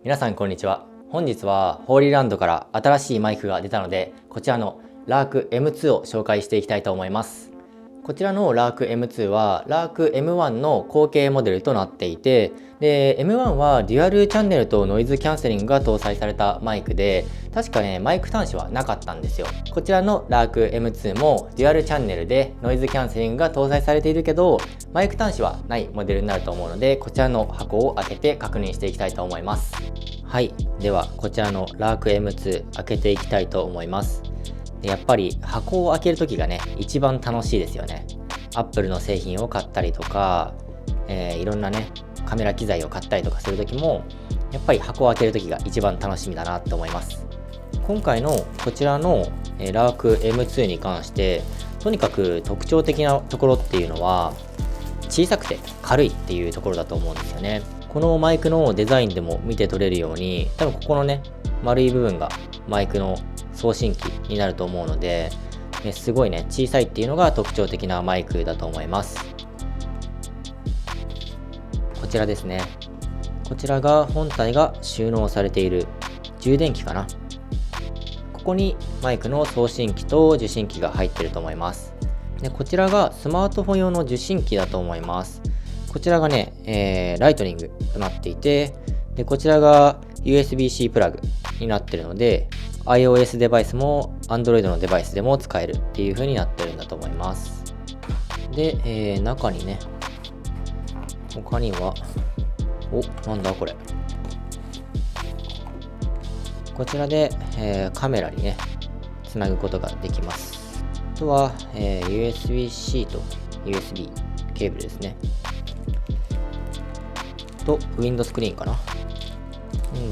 皆さんこんにちは。本日はホーリーランドから新しいマイクが出たので、こちらのラーク M2 を紹介していきたいと思います。こちらのラーク M2 はラーク M1 の後継モデルとなっていて、で M1 はデュアルチャンネルとノイズキャンセリングが搭載されたマイクで、確かねマイク端子はなかったんですよ。こちらのラーク M2 もデュアルチャンネルでノイズキャンセリングが搭載されているけど、マイク端子はないモデルになると思うので、こちらの箱を開けて確認していきたいと思います。はい、ではこちらのラーク M2 開けていきたいと思います。やっぱり箱を開ける時がね一番楽しいですよね。アップルの製品を買ったりとか、いろんなねカメラ機材を買ったりとかする時もやっぱり箱を開ける時が一番楽しみだなと思います。今回のこちらのラーク M2 に関してとにかく特徴的なところっていうのは小さくて軽いっていうところだと思うんですよね。このマイクのデザインでも見て取れるように、多分ここのね丸い部分がマイクの送信機になると思うので、すごいね小さいっていうのが特徴的なマイクだと思います。こちらですね。こちらが本体が収納されている充電器かな。ここにマイクの送信機と受信機が入っていると思います。でこちらがスマートフォン用の受信機だと思います。こちらがね、ライトニングとなっていて、でこちらが USB-C プラグになっているので iOS デバイスも Android のデバイスでも使えるっていう風になってるんだと思います。で、中にね他にはなんだこれ、こちらで、カメラにねつなぐことができます。あとは、USB-C と USB ケーブルですねとウィンドスクリーンかな。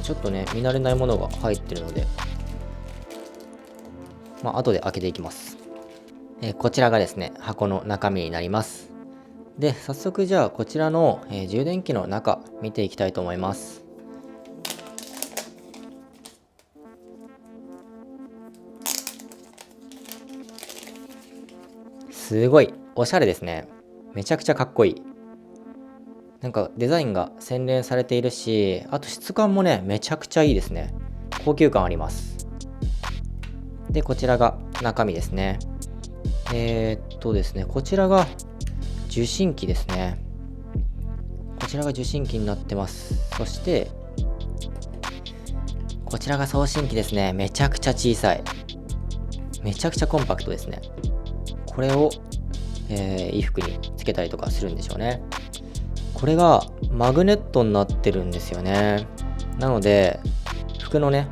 ちょっとね見慣れないものが入ってるので、後で開けていきます。こちらがですね箱の中身になります。で早速じゃあこちらの、充電器の中見ていきたいと思います。すごいおしゃれですね。めちゃくちゃかっこいい。なんかデザインが洗練されているし、あと質感もねめちゃくちゃいいですね。高級感あります。でこちらが中身ですね。ですね、こちらが受信機ですね。こちらが受信機になってます。そしてこちらが送信機ですね。めちゃくちゃ小さい、めちゃくちゃコンパクトですね。これを、衣服につけたりとかするんでしょうね。これがマグネットになってるんですよね。なので服のね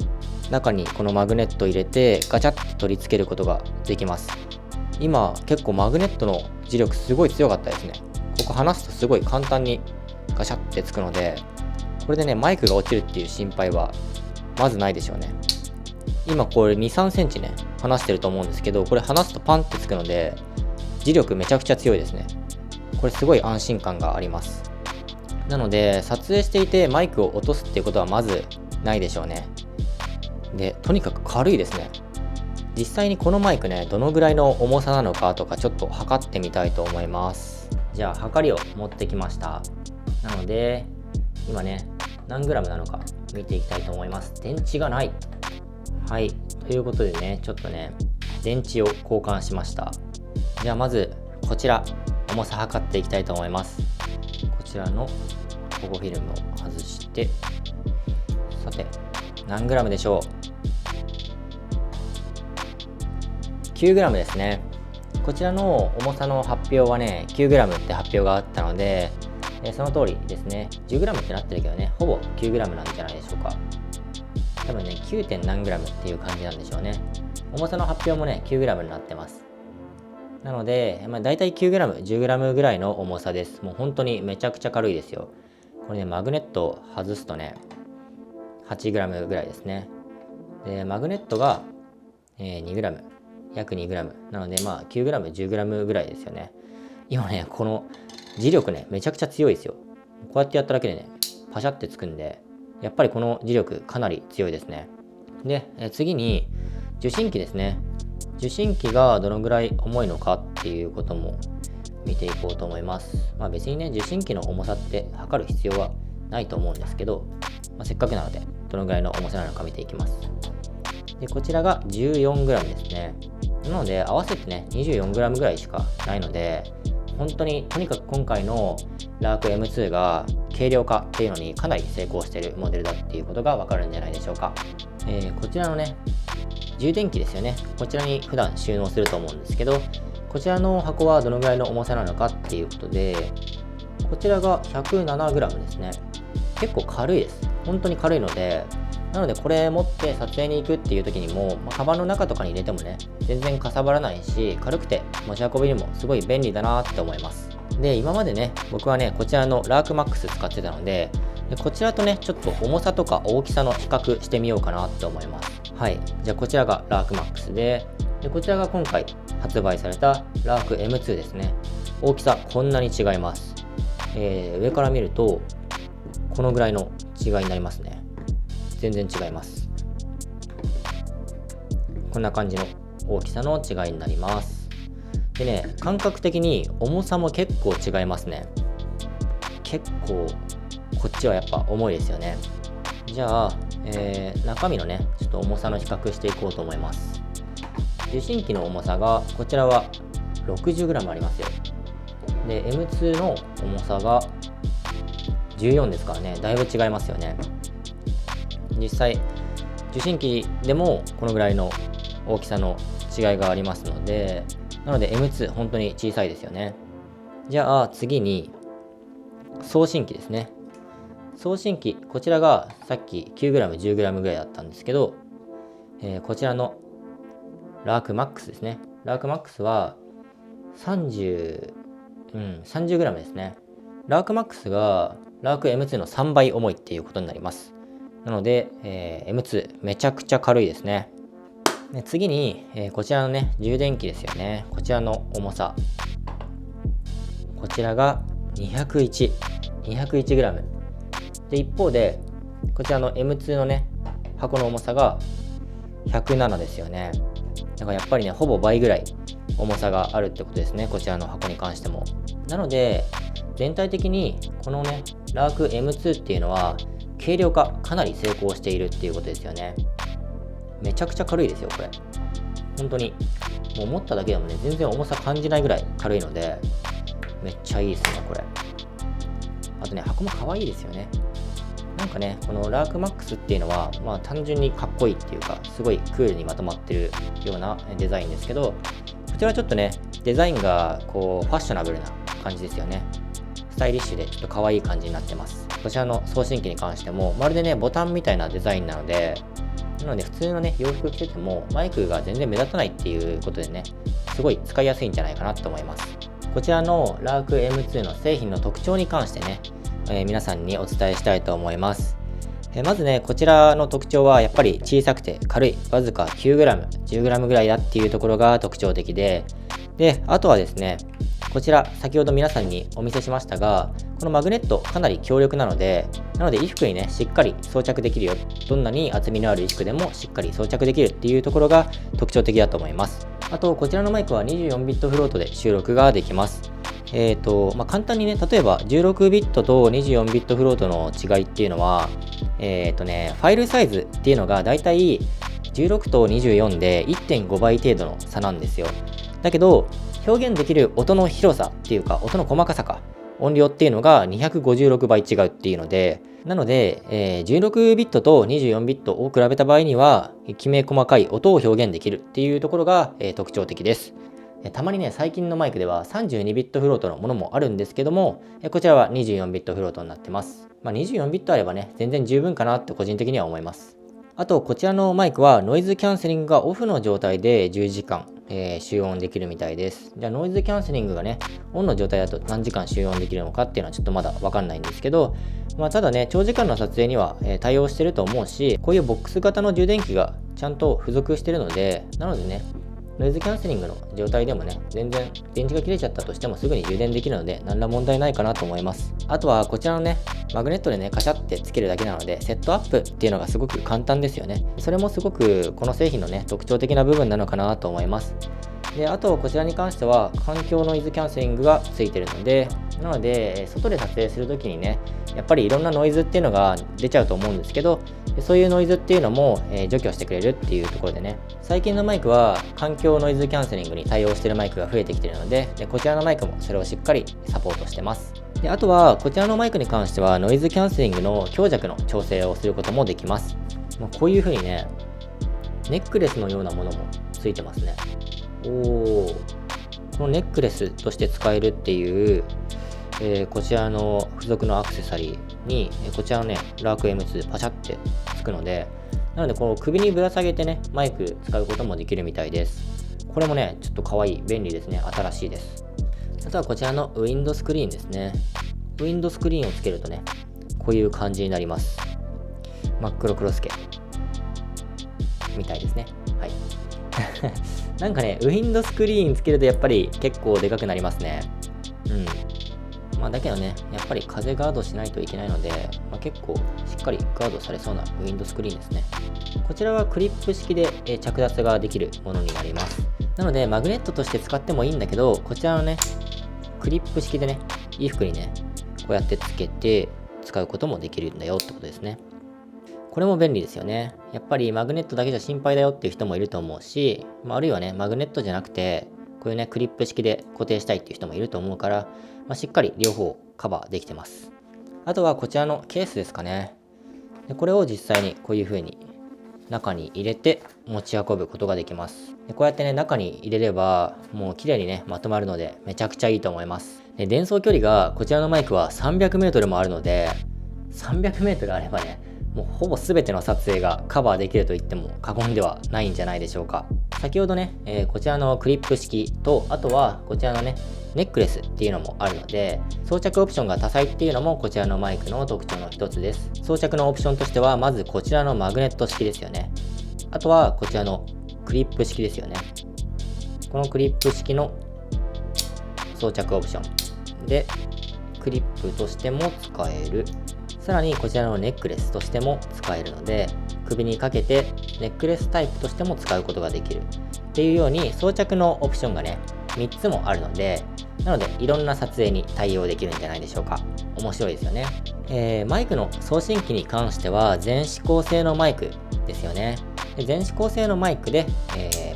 中にこのマグネットを入れてガチャッと取り付けることができます。今結構マグネットの磁力すごい強かったですね。ここ離すとすごい簡単にガシャってつくので、これでねマイクが落ちるっていう心配はまずないでしょうね。今これ 2,3 センチね離してると思うんですけど、これ離すとパンってつくので磁力めちゃくちゃ強いですね。これすごい安心感があります。なので撮影していてマイクを落とすっていうことはまずないでしょうね。でとにかく軽いですね。実際にこのマイクねどのぐらいの重さなのかとかちょっと測ってみたいと思います。じゃあ測りを持ってきました。なので今ね何グラムなのか見ていきたいと思います。電池がない。はい、ということでねちょっとね電池を交換しました。じゃあまずこちら重さ測っていきたいと思います。こちらの保護フィルムを外して、さて何グラムでしょう。 9g ですね。こちらの重さの発表はね 9g って発表があったので、その通りですね。 10g ってなってるけどねほぼ 9g なんじゃないでしょうか。多分ね 9. 点何 g っていう感じなんでしょうね。重さの発表もね 9g になってます。なので、だいたい 9g、10g ぐらいの重さです。もう本当にめちゃくちゃ軽いですよ。これね、マグネットを外すとね、8g ぐらいですね。で、マグネットが、2g、約 2g。なので、9g、10g ぐらいですよね。今ね、この磁力ね、めちゃくちゃ強いですよ。こうやってやっただけでね、パシャってつくんで、やっぱりこの磁力かなり強いですね。で、次に受信機ですね。受信機がどのぐらい重いのかっていうことも見ていこうと思います。別にね受信機の重さって測る必要はないと思うんですけど、せっかくなのでどのぐらいの重さなのか見ていきます。でこちらが 14g ですね。なので合わせてね 24g ぐらいしかないので、本当にとにかく今回のラーク M2 が軽量化っていうのにかなり成功しているモデルだっていうことがわかるんじゃないでしょうか。こちらのね充電器ですよね。こちらに普段収納すると思うんですけど、こちらの箱はどのぐらいの重さなのかっていうことで、こちらが 107g ですね。結構軽いです。本当に軽いので、なのでこれ持って撮影に行くっていう時にも、カバンの中とかに入れてもね全然かさばらないし、軽くて持ち運びにもすごい便利だなって思います。で今までね僕はねこちらのラークマックス使ってたので、こちらとねちょっと重さとか大きさの比較してみようかなって思います。はい、じゃあこちらがラークマックスで、こちらが今回発売されたラーク M2 ですね。大きさこんなに違います。上から見るとこのぐらいの違いになりますね。全然違います。こんな感じの大きさの違いになります。でね、感覚的に重さも結構違いますね。結構こっちはやっぱ重いですよね。じゃあ、中身のねちょっと重さの比較していこうと思います。受信機の重さがこちらは 60g ありますよ。で M2 の重さが14ですからね、だいぶ違いますよね。実際受信機でもこのぐらいの大きさの違いがありますので、なので M2 本当に小さいですよね。じゃあ次に送信機ですね。送信機、こちらがさっき 9g、10g ぐらいだったんですけど、こちらのラークマックスですね。ラークマックスは30g ですね。ラークマックスがラーク M2 の3倍重いっていうことになります。なので、M2 めちゃくちゃ軽いですね。で次に、こちらのね充電器ですよね。こちらの重さ、こちらが 201g で、一方でこちらの M2 のね箱の重さが107ですよね。だからやっぱりねほぼ倍ぐらい重さがあるってことですね、こちらの箱に関しても。なので全体的にこのねラーク M2 っていうのは軽量化かなり成功しているっていうことですよね。めちゃくちゃ軽いですよこれ。本当にもう持っただけでもね全然重さ感じないぐらい軽いので、めっちゃいいですねこれ。あとね箱も可愛いですよね。なんかねこのラークマックスっていうのは単純にかっこいいっていうか、すごいクールにまとまってるようなデザインですけど、こちらはちょっとねデザインがこうファッショナブルな感じですよね。スタイリッシュでちょっと可愛い感じになってます。こちらの送信機に関してもまるでねボタンみたいなデザインなので、普通のね洋服着ててもマイクが全然目立たないっていうことでね、すごい使いやすいんじゃないかなと思います。こちらのラーク M2 の製品の特徴に関してね、皆さんにお伝えしたいと思います。まずねこちらの特徴はやっぱり小さくて軽い、わずか 9g、10g ぐらいだっていうところが特徴的で、あとはですねこちら先ほど皆さんにお見せしましたが、このマグネットかなり強力なので衣服にねしっかり装着できるよ。どんなに厚みのある衣服でもしっかり装着できるっていうところが特徴的だと思います。あとこちらのマイクは24ビットフロートで収録ができます。簡単にね例えば16ビットと24ビットフロートの違いっていうのは、ファイルサイズっていうのがだいたい16と24で 1.5 倍程度の差なんですよ。だけど表現できる音の広さっていうか音の細かさか、音量っていうのが256倍違うっていうので、なので、16ビットと24ビットを比べた場合にはきめ細かい音を表現できるっていうところが、特徴的です。たまにね最近のマイクでは32ビットフロートのものもあるんですけども、こちらは24ビットフロートになってます。24ビットあればね全然十分かなって個人的には思います。あとこちらのマイクはノイズキャンセリングがオフの状態で10時間、集音できるみたいです。じゃあノイズキャンセリングがねオンの状態だと何時間集音できるのかっていうのはちょっとまだわかんないんですけど、ただね長時間の撮影には、対応してると思うし、こういうボックス型の充電器がちゃんと付属してるので、なのでねノイズキャンセリングの状態でもね全然電池が切れちゃったとしてもすぐに充電できるので何ら問題ないかなと思います。あとはこちらのねマグネットでねカシャってつけるだけなのでセットアップっていうのがすごく簡単ですよね。それもすごくこの製品のね特徴的な部分なのかなと思います。であとこちらに関しては環境ノイズキャンセリングがついてるので、なので外で撮影する時にね、やっぱりいろんなノイズっていうのが出ちゃうと思うんですけど、そういうノイズっていうのも除去してくれるっていうところでね、最近のマイクは環境ノイズキャンセリングに対応しているマイクが増えてきているので、こちらのマイクもそれをしっかりサポートしてます。で、あとはこちらのマイクに関してはノイズキャンセリングの強弱の調整をすることもできます。こういう風にね、ネックレスのようなものもついてますね。このネックレスとして使えるっていう、こちらの付属のアクセサリーに、こちらのね、ラーク M2 パチャってつくので、なのでこの首にぶら下げてね、マイク使うこともできるみたいです。これもね、ちょっと可愛い、便利ですね、新しいです。あとはこちらのウィンドスクリーンですね。ウィンドスクリーンをつけるとね、こういう感じになります。真っ黒クロスケみたいですね。はい。なんかね、ウィンドスクリーンつけるとやっぱり結構でかくなりますね。だけどね、やっぱり風ガードしないといけないので、結構しっかりガードされそうなウィンドスクリーンですね。こちらはクリップ式で着脱ができるものになります。なのでマグネットとして使ってもいいんだけど、こちらのね、クリップ式でね、衣服にね、こうやってつけて使うこともできるんだよってことですね。これも便利ですよね。やっぱりマグネットだけじゃ心配だよっていう人もいると思うし、あるいはね、マグネットじゃなくて、こういうね、クリップ式で固定したいっていう人もいると思うから、しっかり両方カバーできてます。あとはこちらのケースですかね。でこれを実際にこういう風に中に入れて持ち運ぶことができます。でこうやってね、中に入れればもう綺麗にね、まとまるのでめちゃくちゃいいと思います。で伝送距離がこちらのマイクは 300m もあるので、300m あればね、もうほぼ全ての撮影がカバーできると言っても過言ではないんじゃないでしょうか。先ほどね、こちらのクリップ式と、あとはこちらのね、ネックレスっていうのもあるので、装着オプションが多彩っていうのもこちらのマイクの特徴の一つです。装着のオプションとしては、まずこちらのマグネット式ですよね。あとはこちらのクリップ式ですよね。このクリップ式の装着オプションで、クリップとしても使える。さらにこちらのネックレスとしても使えるので、首にかけてネックレスタイプとしても使うことができるっていうように、装着のオプションがね、3つもあるので、なのでいろんな撮影に対応できるんじゃないでしょうか。面白いですよね。マイクの送信機に関しては全指向性のマイクですよね。で全指向性のマイクで、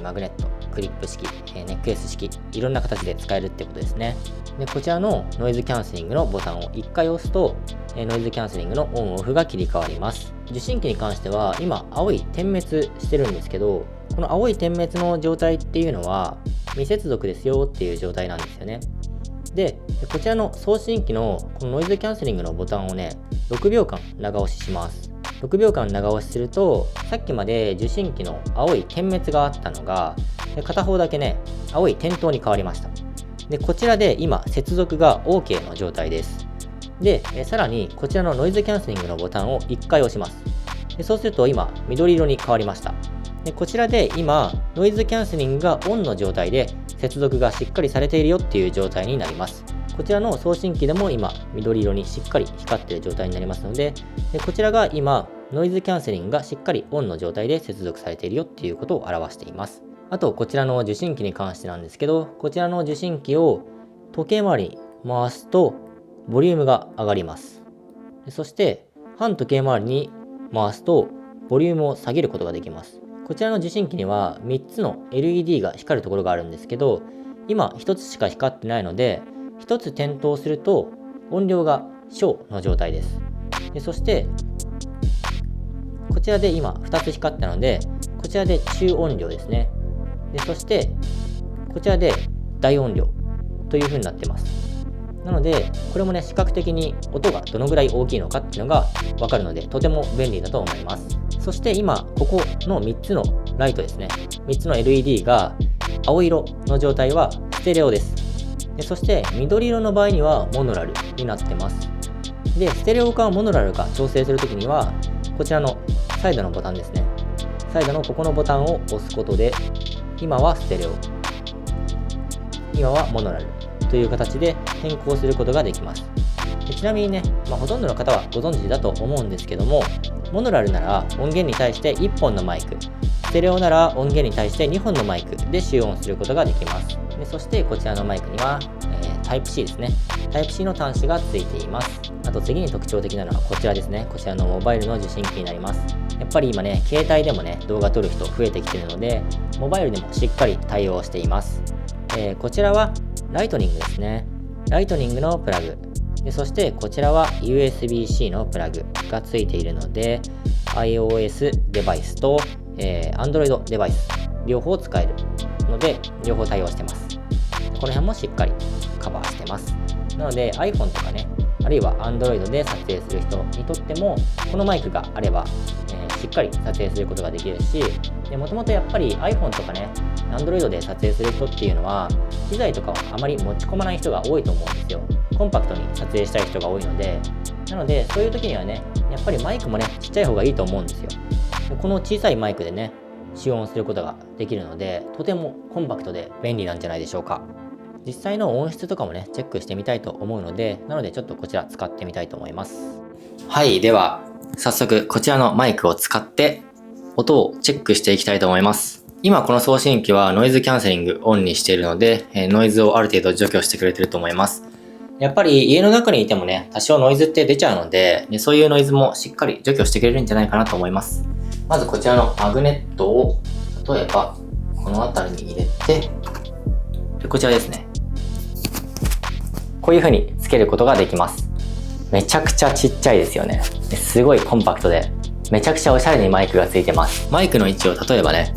マグネット、クリップ式、ネックレス式、いろんな形で使えるってことですね。でこちらのノイズキャンセリングのボタンを1回押すと、ノイズキャンセリングのオンオフが切り替わります。受信機に関しては今青い点滅してるんですけど、この青い点滅の状態っていうのは未接続ですよっていう状態なんですよね。でこちらの送信機のこのノイズキャンセリングのボタンをね、6秒間長押しします。6秒間長押しすると、さっきまで受信機の青い点滅があったのが、片方だけね、青い点灯に変わりました。でこちらで今接続が OK の状態です。でさらにこちらのノイズキャンセリングのボタンを1回押します。でそうすると今緑色に変わりました。でこちらで今ノイズキャンセリングがオンの状態で接続がしっかりされているよっていう状態になります。こちらの送信機でも今緑色にしっかり光っている状態になりますので、こちらが今ノイズキャンセリングがしっかりオンの状態で接続されているよっていうことを表しています。あとこちらの受信機に関してなんですけど、こちらの受信機を時計回りに回すとボリュームが上がります。そして反時計回りに回すとボリュームを下げることができます。こちらの受信機には3つの LED が光るところがあるんですけど、今1つしか光ってないので、1つ点灯すると音量が小の状態です。そしてこちらで今2つ光ったので、こちらで中音量ですね。そしてこちらで大音量という風になってます。なのでこれもね、視覚的に音がどのぐらい大きいのかっていうのが分かるので、とても便利だと思います。そして今ここの3つのライトですね、3つの LED が青色の状態はステレオです。そして緑色の場合にはモノラルになってます。でステレオかモノラルか調整するときには、こちらのサイドのボタンですね、サイドのここのボタンを押すことで、今はステレオ、今はモノラルという形で変更することができます。ちなみにね、ほとんどの方はご存知だと思うんですけども、モノラルなら音源に対して1本のマイク、ステレオなら音源に対して2本のマイクで集音することができます。でそしてこちらのマイクには、Type-C ですね。Type-C の端子がついています。あと次に特徴的なのはこちらですね。こちらのモバイルの受信機になります。やっぱり今ね、携帯でもね、動画撮る人増えてきてるので、モバイルでもしっかり対応しています。こちらはライトニングですね。ライトニングのプラグ。そしてこちらは USB-C のプラグがついているので、iOS デバイスと、Android デバイス両方使えるので、両方対応してます。この辺もしっかりカバーしてます。なので iPhone とかね、あるいは Android で撮影する人にとっても、このマイクがあれば、しっかり撮影することができるし、もともとやっぱり iPhone とかね、Android で撮影する人っていうのは、機材とかをあまり持ち込まない人が多いと思うんですよ。コンパクトに撮影したい人が多いので、なのでそういう時にはね、やっぱりマイクもね、ちっちゃい方がいいと思うんですよ。この小さいマイクでね、使用することができるので、とてもコンパクトで便利なんじゃないでしょうか。実際の音質とかもね、チェックしてみたいと思うので、なのでちょっとこちら使ってみたいと思います。はい、では早速こちらのマイクを使って音をチェックしていきたいと思います。今この送信機はノイズキャンセリングオンにしているので、ノイズをある程度除去してくれてると思います。やっぱり家の中にいてもね、多少ノイズって出ちゃうので、そういうノイズもしっかり除去してくれるんじゃないかなと思います。まずこちらのマグネットを、例えばこの辺りに入れて、でこちらですね。こういう風につけることができます。めちゃくちゃちっちゃいですよね。すごいコンパクトで、めちゃくちゃおしゃれにマイクがついてます。マイクの位置を例えばね、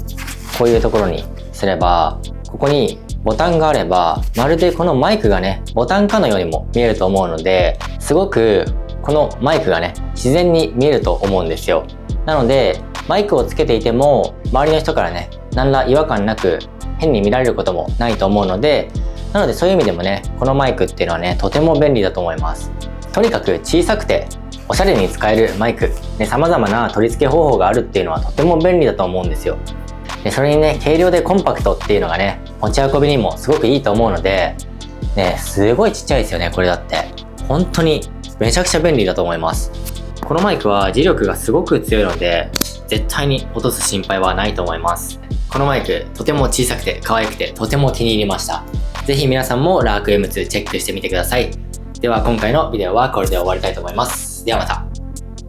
こういうところにすれば、ここにボタンがあれば、まるでこのマイクがね、ボタンかのようにも見えると思うので、すごくこのマイクがね、自然に見えると思うんですよ。なので、マイクをつけていても、周りの人からね、何ら違和感なく変に見られることもないと思うので、なのでそういう意味でもね、このマイクっていうのはね、とても便利だと思います。とにかく小さくておしゃれに使えるマイク、様々な取り付け方法があるっていうのはとても便利だと思うんですよ。それにね、軽量でコンパクトっていうのがね、持ち運びにもすごくいいと思うので、すごいちっちゃいですよね、これだって。本当にめちゃくちゃ便利だと思います。このマイクは磁力がすごく強いので、絶対に落とす心配はないと思います。このマイク、とても小さくて可愛くてとても気に入りました。ぜひ皆さんもラーク M2 チェックしてみてください。では今回のビデオはこれで終わりたいと思います。ではまた。